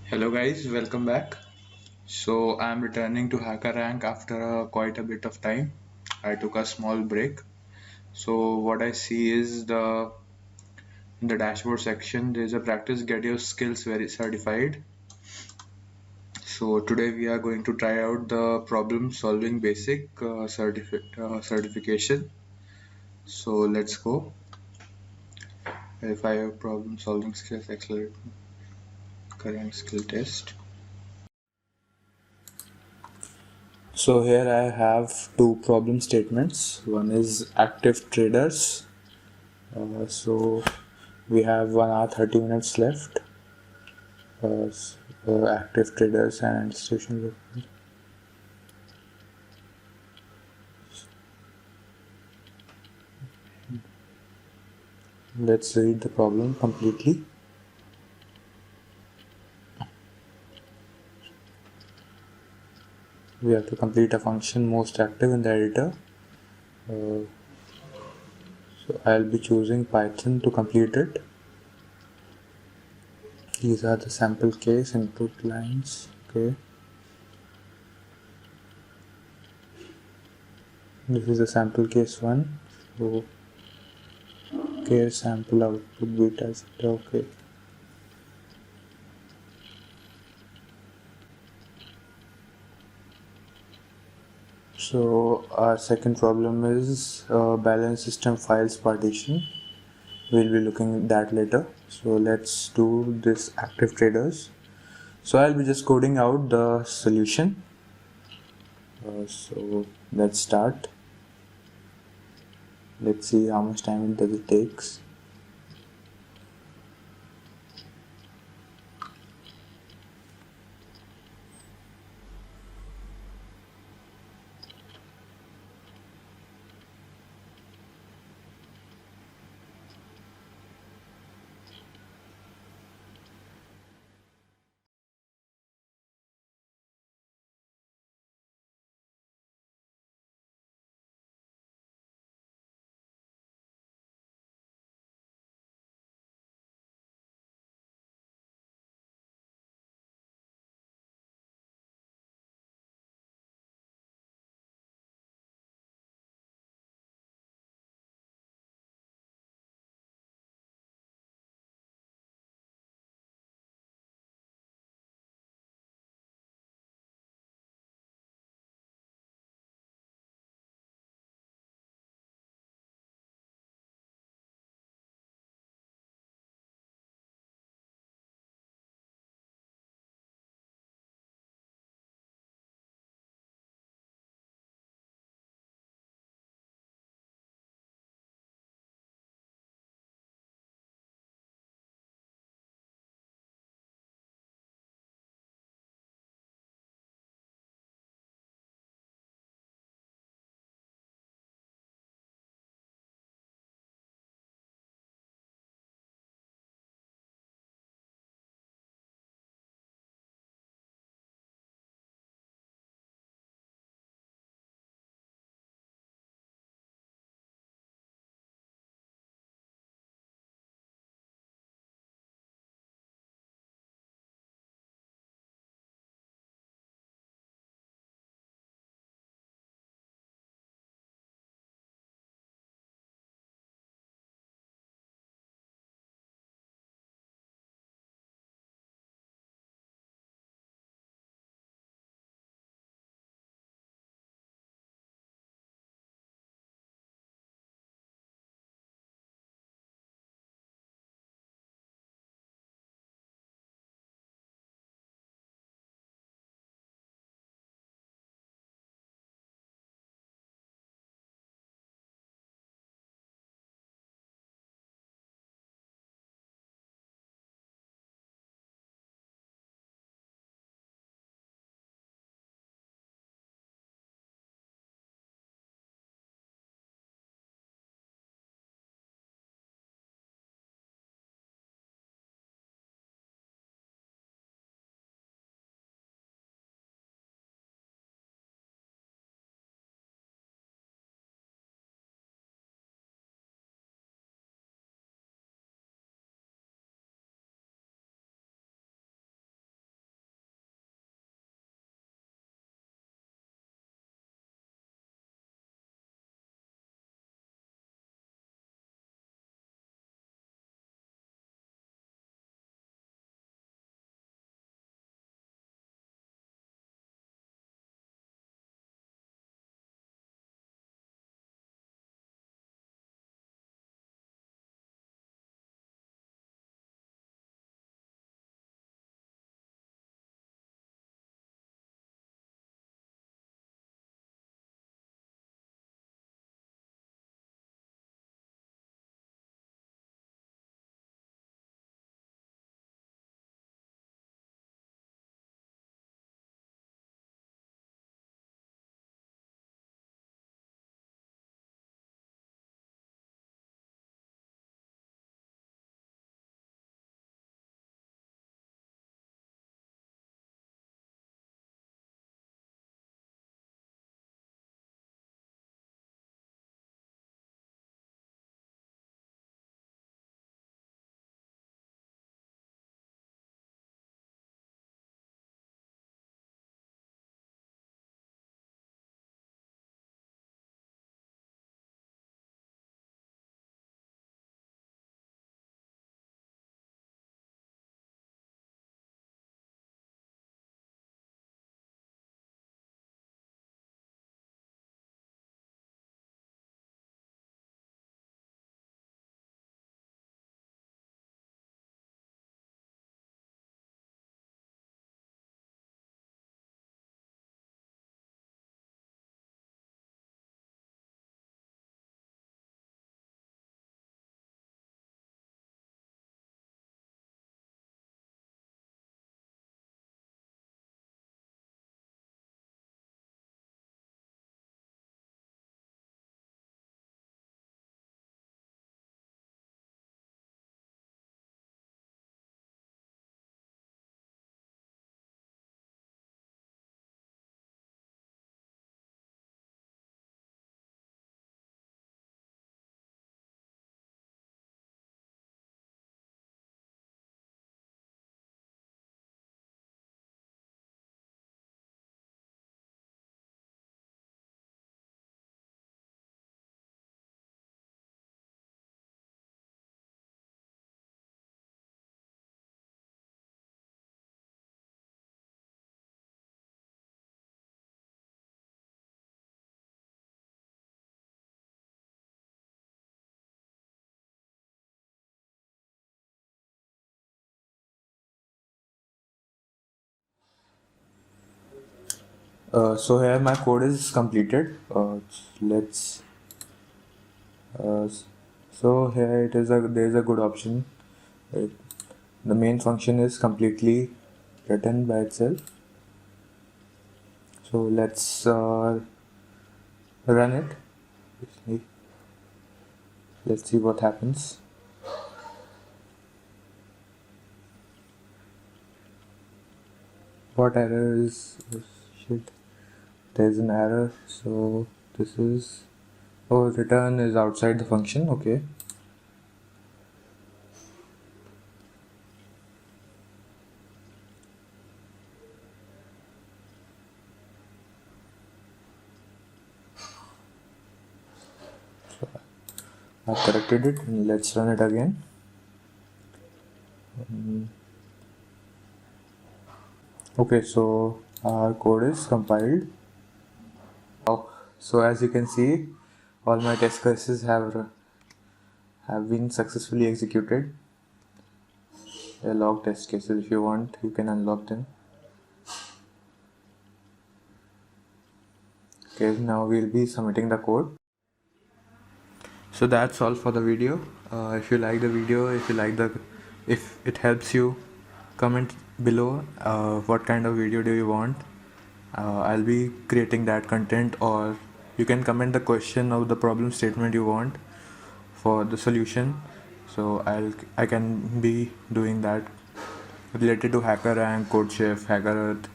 Hello guys, welcome back. So I'm returning to Hackerrank after quite a bit of time. I took a small break. So what I see is the in the dashboard section there's a practice get your skills very certified. So today we are going to try out the problem solving basic certification. So let's go. Verify your problem solving skills, accelerate current skill test. So here I have two problem statements. One is active traders. So we have 1 hour 30 minutes left. Active traders and institutional. Let's read the problem completely. We have to complete a function most active in the editor. So I'll be choosing Python to complete it. These are the sample case input lines. Okay. This is the sample case 1. So case sample output beta zeta. Okay. So our second problem is balance system files partition. We'll be looking at that later. So let's do this active traders. So I'll be just coding out the solution. So let's start. Let's see how much time it takes. So here my code is completed. Let's so here it is there is a good option. It, the main function is completely written by itself. So let's run it. Let's see what happens. What error is shit? There's an error. So this is return is outside the function. Okay. So I've corrected it and let's run it again. Okay, so our code is compiled. So as you can see, all my test cases have been successfully executed. They're log test cases. If you want, you can unlock them. Okay, now we'll be submitting the code. So that's all for the video. If you like the video, if it helps you, comment below what kind of video do you want. I'll be creating that content, or you can comment the question of the problem statement you want for the solution. So I can be doing that related to Hackerrank, CodeChef, HackerEarth,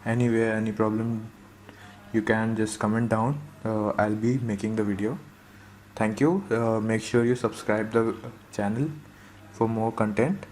anywhere, any problem. You can just comment down. I'll be making the video. Thank you. Make sure you subscribe the channel for more content.